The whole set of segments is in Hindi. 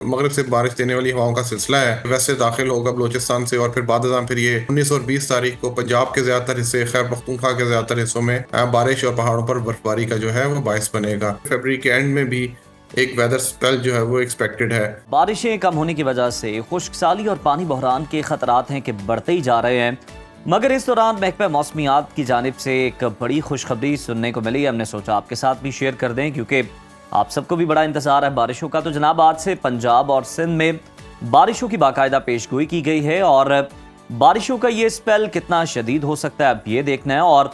मगरब से बारिश देने वाली हवाओं का सिलसिला है, वैसे दाखिल होगा बलोचिस्तान से और फिर बाद फिर ये 19 और 20 तारीख को पंजाब के ज्यादातर हिस्से, खैर पख्तूनख्वा के ज्यादातर हिस्सों में बारिश और पहाड़ों पर बर्फबारी का जो है वो बायस बनेगा। फरवरी के एंड में भी एक वेदर स्पेल जो है वो एक्सपेक्टेड है। बारिशें कम होने की वजह से खुश्कसाली और पानी बहरान के खतरात हैं कि बढ़ते ही जा रहे हैं, मगर इस दौरान महकमा मौसमियात की जानिब से एक बड़ी खुशखबरी सुनने को मिली। हमने सोचा आपके साथ भी शेयर कर दें क्योंकि आप सबको भी बड़ा इंतजार है बारिशों का। तो जनाब, आज से पंजाब और सिंध में बारिशों की बाकायदा पेशगोई की गई है और बारिशों का ये स्पेल कितना शदीद हो सकता है अब ये देखना है और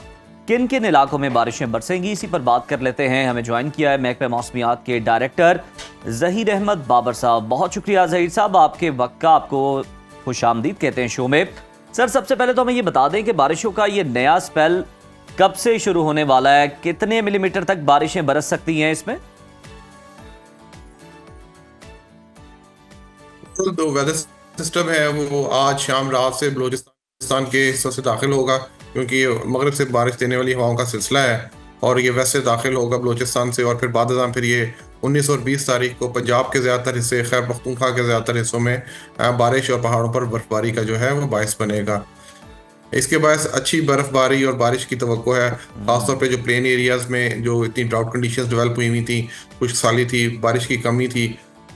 किन किन इलाकों में बारिशें बरसेंगी, इसी पर बात कर लेते हैं। हमें ज्वाइन किया है महकमा मौसमियात के डायरेक्टर ज़हीर अहमद बाबर साहब। बहुत शुक्रिया ज़हीर साहब, आपके वक्त का, आपको खुशामदीद कहते हैं शो में। सर, सबसे पहले तो हमें ये बता दें कि बारिशों का ये नया स्पेल कब से शुरू होने वाला है, कितने मिलीमीटर तक बारिशें बरस सकती हैं इसमें? जो वेदर सिस्टम है वो आज शाम रात से बलूचिस्तान के हिस्सों से दाखिल होगा, क्योंकि मगरब से बारिश देने वाली हवाओं का सिलसिला है और ये वैसे दाखिल होगा बलूचिस्तान से और फिर बाद फिर ये 19 और 20 तारीख को पंजाब के ज़्यादातर हिस्से, खैर पख्तूनख्वा के ज़्यादातर हिस्सों में बारिश और पहाड़ों पर बर्फबारी का जो है वो बायस बनेगा। इसके बाद अच्छी बर्फबारी और बारिश की तवक्को है, खासतौर पे जो प्लेन एरियाज में जो इतनी ड्राउट कंडीशंस डेवलप हुई थी, खुश्क साली थी, बारिश की कमी थी,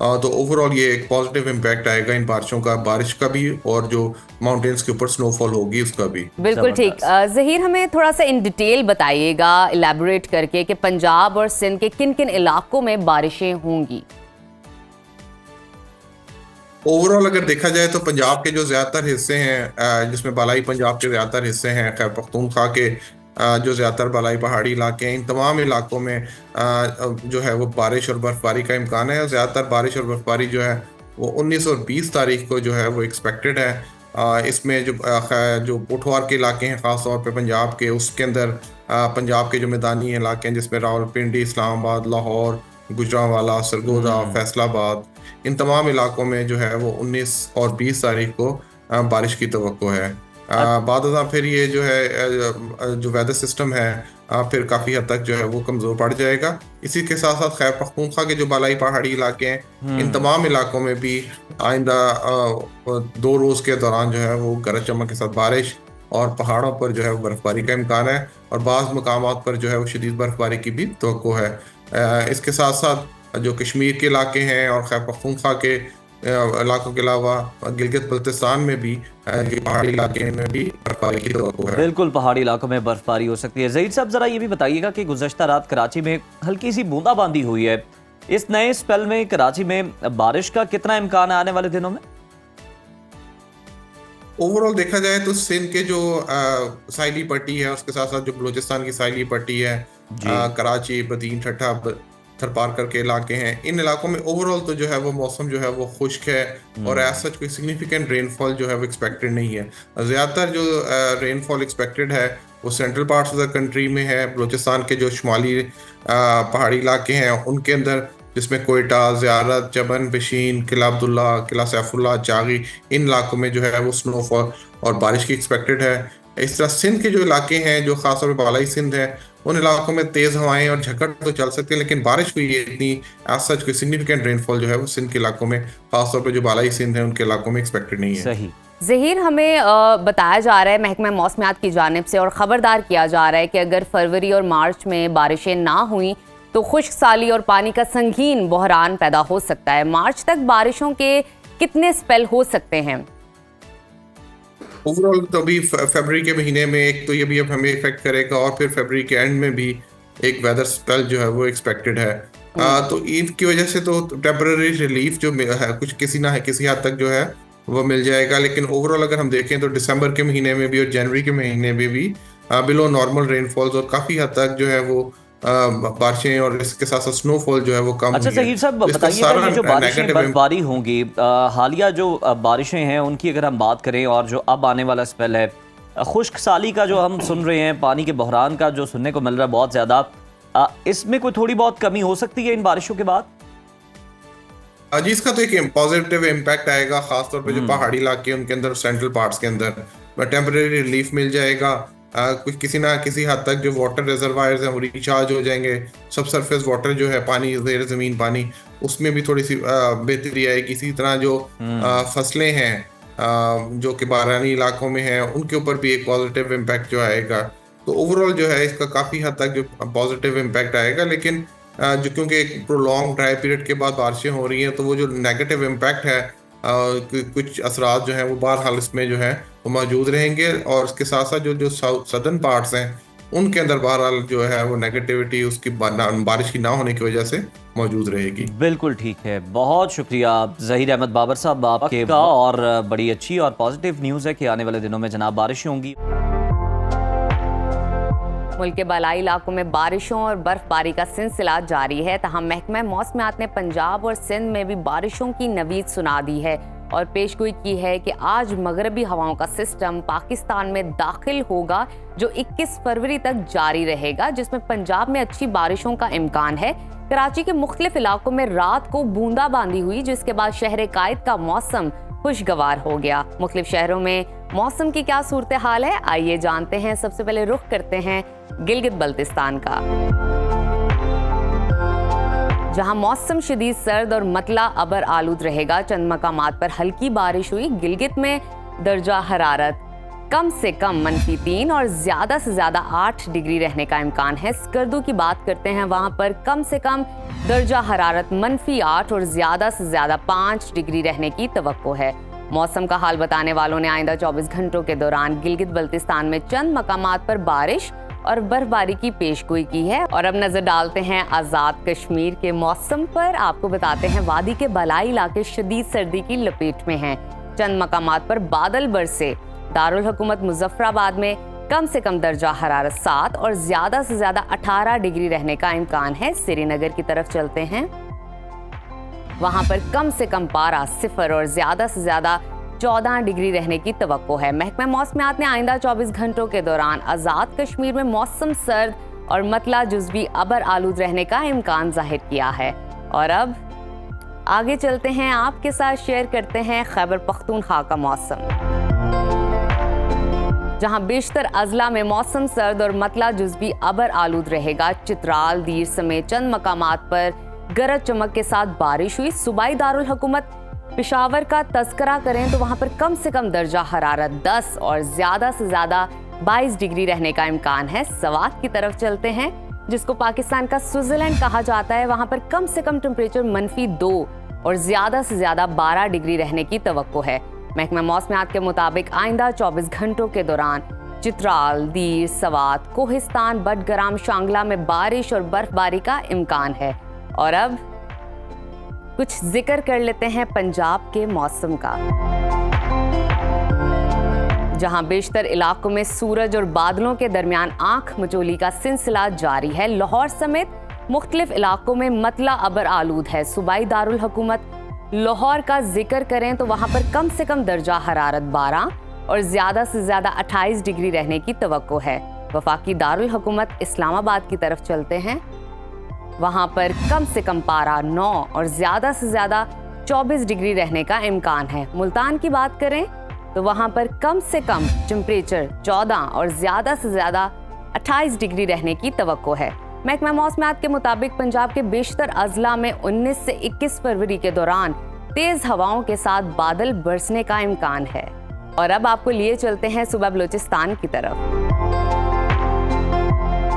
तो ओवरऑल ये एक पॉजिटिव इम्पैक्ट आएगा इन बारिशों का, बारिश का भी और जो माउंटेन्स के ऊपर स्नोफॉल होगी उसका भी। बिल्कुल ठीक। ज़हीर, हमें थोड़ा सा इन डिटेल बताइएगा, इलेबोरेट करके, कि पंजाब और सिंध के किन किन इलाकों में बारिशें होंगी। ओवरऑल अगर देखा जाए तो पंजाब के जो ज़्यादातर हिस्से हैं, जिसमें बालाई पंजाब के ज़्यादातर हिस्से हैं, खैर पख्तूनख्वा के जो ज़्यादातर बालाई पहाड़ी इलाके हैं, इन तमाम इलाकों में जो है वो बारिश और बर्फबारी का इम्कान है। ज़्यादातर बारिश और बर्फबारी जो है वो 19 और 20 तारीख को जो है वो एक्सपेक्टेड है। इसमें जो पुठवार के इलाके हैं ख़ास तौर पे पंजाब के, उसके अंदर पंजाब के जो मैदानी इलाके हैं जिसमें रावलपिंडी, इस्लामाबाद, लाहौर, गुजरांवाला, सरगोदा, फैसलाबाद, इन तमाम इलाकों में जो है वो 19 और 20 तारीख को बारिश की तवक्को है। बाद फिर ये जो है जो वेदर सिस्टम है फिर काफ़ी हद तक जो है वो कमज़ोर पड़ जाएगा। इसी के साथ साथ खैर पख्तूनख्वा के जो बालाई पहाड़ी इलाके हैं, इन तमाम इलाकों में भी आइंदा 2 रोज़ के दौरान जो है वो गरज चमक के साथ बारिश और पहाड़ों पर जो है वो बर्फबारी का इम्कान है और बाज़ मकामात पर जो है वो शदीद बर्फबारी की भी तवक्को है। इसके साथ साथ जो कश्मीर के इलाके हैं और खैबर पख्तूनख्वा के इलाकों के अलावा गिलगित बल्तिस्तान में भी पहाड़ी इलाके में भी बर्फबारी की तवक्को है। बिल्कुल, पहाड़ी इलाकों में बर्फबारी हो सकती है। ज़हीर साहब, जरा ये भी बताइएगा कि गुज़श्ता रात कराची में हल्की सी बूंदाबांदी हुई है, इस नए स्पेल में कराची में बारिश का कितना इम्कान है आने वाले दिनों में? ओवरऑल देखा जाए तो सिंध के जो साहिली पट्टी है, उसके साथ साथ जो बलूचिस्तान की साहिली पट्टी है, कराची, बदीन, ठट्ठा, थरपारकर के इलाके हैं, इन इलाकों में ओवरऑल तो जो है वो मौसम जो है वो खुश्क है और एज सच कोई सिग्निफिकेंट रेनफॉल जो है वो एक्सपेक्टेड नहीं है। ज़्यादातर जो रेनफॉल एक्सपेक्टेड है वो central parts of the country में है। बलूचिस्तान के जो शुमाली पहाड़ी इलाके हैं उनके अंदर, जिसमें कोयटा, ज़ियारत, चबन, बशीन, किला अब्दुल्ला, किला सैफुल्ला, चागी, इन इलाकों में जो है वो स्नोफॉल और बारिश की एक्सपेक्टेड है। इस तरह सिंध के जो इलाके हैं, जो खासतौर पर बालाई सिंध है, उन इलाकों में तेज़ हवाएं और झकड़ तो चल सकती है, लेकिन बारिश हुई है इतनी एज सच कोई सिग्निफिकेंट रेनफॉल जो है वो सिंध के इलाकों में, खासतौर पर जो बालाई सिंध है उनके इलाकों में एक्सपेक्टेड नहीं है। सही। ज़हीर, हमें बताया जा रहा है महकमा मौसमियात की जानिब से और ख़बरदार किया जा रहा है कि अगर फरवरी और मार्च में बारिशें ना हुई तो खुश्क साली और पानी का संगीन बहरान पैदा हो सकता है। मार्च तक बारिशों के कितने स्पेल हो सकते हैं? ओवरऑल तो अभी फरवरी के महीने में एक तो ये भी अब हमें इफेक्ट करेगा और फिर फरवरी के एंड में भी एक वेदर स्पेल जो है वो एक्सपेक्टेड है। तो ईद की वजह से तो टेम्पररी रिलीफ जो है कुछ किसी ना है किसी हद तक जो है वो मिल जाएगा, लेकिन ओवरऑल अगर हम देखें तो दिसंबर के महीने में भी और जनवरी के महीने में भी बिलो नॉर्मल रेनफॉल्स और काफ़ी हद तक जो है वो बारिशें और इसके साथ साथ स्नोफॉल जो है वो कम। अच्छा ज़हीर साहब, बताइएगा ये जो बारिशें बर्फबारी होंगी, हालिया जो बारिशें हैं उनकी अगर हम बात करें और जो अब आने वाला स्पेल है, खुश्क साली का जो हम सुन रहे हैं, पानी के बहरान का जो सुनने को मिल रहा है बहुत ज़्यादा, इसमें कोई थोड़ी बहुत कमी हो सकती है इन बारिशों के बाद? जी, इसका तो एक पॉजिटिव इम्पैक्ट आएगा, खासतौर पे जो पहाड़ी इलाके हैं उनके अंदर, सेंट्रल पार्ट्स के अंदर टेम्परेरी रिलीफ मिल जाएगा कुछ किसी ना किसी हद तक जो वाटर रिजर्वायर्स हैं वो रिचार्ज हो जाएंगे। सब सरफेस वाटर जो है, पानी, ज़ेर ज़मीन पानी, उसमें भी थोड़ी सी बेहतरी आएगी। इसी तरह जो फसलें हैं जो कि बारानी इलाकों में हैं, उनके ऊपर भी एक पॉजिटिव इम्पैक्ट जो आएगा। तो ओवरऑल जो है इसका काफ़ी हद तक जो पॉजिटिव इम्पैक्ट आएगा। लेकिन जो क्योंकि एक प्रोलॉन्ग ड्राई पीरियड के बाद बारिशें हो रही हैं, तो वो जो नेगेटिव इम्पैक्ट है, कुछ असरात जो हैं वो बहरहाल इसमें जो है वो मौजूद रहेंगे। और इसके साथ साथ जो जो सदर्न पार्ट्स हैं उनके अंदर बहरहाल जो है वो नेगेटिविटी उसकी बारिश की ना होने की वजह से मौजूद रहेगी। बिल्कुल ठीक है, बहुत शुक्रिया ज़हीर अहमद बाबर साहब आपके का। और बड़ी अच्छी और पॉजिटिव न्यूज़ है कि आने वाले दिनों में जनाब बारिशें होंगी। मुल्क के बालाई इलाकों में बारिशों और बर्फबारी का सिलसिला जारी है। तहम महकमा मौसमियात ने पंजाब और सिंध में भी बारिशों की नवीद सुना दी है और पेशगोई की है कि आज मगरबी हवाओं का सिस्टम पाकिस्तान में दाखिल होगा, जो 21 फरवरी तक जारी रहेगा, जिसमें पंजाब में अच्छी बारिशों का इम्कान है। कराची के मुख्तलिफ इलाकों में रात को बूंदाबांदी हुई, जिसके बाद शहर कायद का मौसम खुशगवार हो गया। मुख्तलिफ शहरों में मौसम की क्या सूरत हाल है, आइए जानते हैं। सबसे पहले रुख करते हैं गिलगित बल्तिस्तान का, जहां मौसम शदीद सर्द और मतला अबर आलूद रहेगा। चंद मकामात पर हल्की बारिश हुई। गिलगित में दर्जा हरारत कम से कम -3 और ज्यादा से ज्यादा 8 डिग्री रहने का इम्कान है। स्कर्दू की बात करते हैं, वहां पर कम से कम दर्जा हरारत -8 और ज्यादा से ज्यादा 5 डिग्री रहने की तवक्को है। मौसम का हाल बताने वालों ने आइंदा 24 घंटों के दौरान गिलगित बल्तिस्तान में चंद मकामात पर बारिश और बर्फबारी की पेशगोई की है। और अब नजर डालते हैं आज़ाद कश्मीर के मौसम पर। आपको बताते हैं वादी के बलाई इलाके शदीद सर्दी की लपेट में हैं। चंद मकामात पर बादल बरसे। दारुल हुकूमत मुजफ्फराबाद में कम से कम दर्जा हरारत 7 और ज्यादा से ज्यादा 18 डिग्री रहने का इम्कान है। श्रीनगर की तरफ चलते हैं, वहां पर कम से कम पारा 0 और ज्यादा से ज्यादा 14 डिग्री रहने की तवक्को है। महकमा मौसमियात ने आइंदा 24 घंटों के दौरान आज़ाद कश्मीर में मौसम सर्द और मतला जुज़वी अबर आलूद रहने का इम्कान जाहिर किया है। और अब आगे चलते हैं, आपके साथ शेयर करते हैं खैबर पख्तूनख्वा का मौसम, जहां बेशतर अजला में मौसम सर्द और मतला जुज़वी अबर आलूद रहेगा। चित्राल, दीर समेत चंद मकामात पर गरज चमक के साथ बारिश हुई। सूबाई दारुल हुकूमत पेशावर का तज़करा करें तो वहां पर कम से कम दर्जा हरारत 10 और ज्यादा से ज्यादा 22 डिग्री रहने का इम्कान है। सवात की तरफ चलते हैं, जिसको पाकिस्तान का स्विट्जरलैंड कहा जाता है। वहां पर कम से कम टेम्परेचर -2 और ज्यादा से ज्यादा 12 डिग्री रहने की तवक्को है। महकमा मौसमियात के मुताबिक आइंदा 24 घंटों के दौरान चित्राल, दीर, सवात, कोहिस्तान, बडगराम, शांगला में बारिश और बर्फबारी का इम्कान है। और अब कुछ जिक्र कर लेते हैं पंजाब के मौसम का, जहां बेशतर इलाकों में सूरज और बादलों के दरमियान आंख मचोली का सिलसिला जारी है। लाहौर समेत मुख्तलिफ इलाकों में मतला अबर आलूद है। सूबाई दारुल हुकूमत लाहौर का जिक्र करें तो वहां पर कम से कम दर्जा हरारत 12 और ज्यादा से ज्यादा 28 डिग्री रहने की तवक्को है। वफाकी दारुल हुकूमत इस्लामाबाद की तरफ चलते हैं, वहां पर कम से कम पारा 9 और ज्यादा से ज्यादा 24 डिग्री रहने का इम्कान है। मुल्तान की बात करें तो वहां पर कम से कम टेम्परेचर 14 और ज्यादा से ज्यादा 28 डिग्री रहने की तवक्को है। महकमा मौसमियात के मुताबिक पंजाब के बेशतर अजला में 19 से 21 फरवरी के दौरान तेज हवाओं के साथ बादल बरसने का इम्कान है। और अब आपको लिए चलते हैं सूबा बलूचिस्तान की तरफ,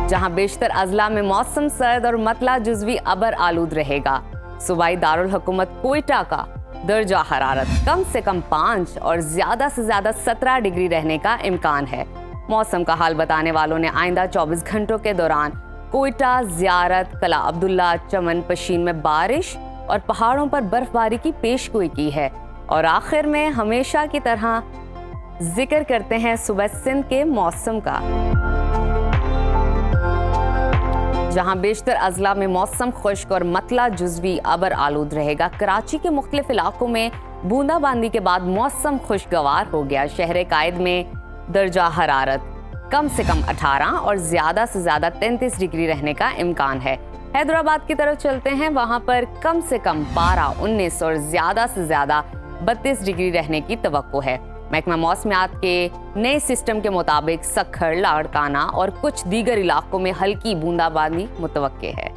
जहां बेशतर अजला में मौसम सर्द और मतला जुज़वी अबर आलूद रहेगा। सूबाई दारुल हुकूमत कोयटा का दर्जा हरारत कम से कम 5 और ज्यादा से ज्यादा 17 डिग्री रहने का इम्कान है। मौसम का हाल बताने वालों ने आइंदा 24 घंटों के दौरान कोयटा, ज़ियारत, कला अब्दुल्ला, चमन, पशीन में बारिश और पहाड़ों पर बर्फबारी की पेशगोई की है। और आखिर में हमेशा की तरह जिक्र करते हैं सुबह सिंध के मौसम का, जहां बेशतर अजला में मौसम खुश्क और मतला जुज़वी अबर आलूद रहेगा। कराची के मुख्तलिफ इलाकों में बूंदाबांदी के बाद मौसम खुशगवार हो गया। शहर कायद में दर्जा हरारत कम से कम 18 और ज्यादा से ज्यादा 33 डिग्री रहने का इम्कान है। हैदराबाद की तरफ चलते हैं, वहां पर कम से कम पारा 19 और ज्यादा से ज्यादा 32 डिग्री रहने की तवक्को है। महकमा मौसमियात के नए सिस्टम के मुताबिक सक्खर, लाड़काना और कुछ दीगर इलाकों में हल्की बूंदाबांदी मुतवक्के है।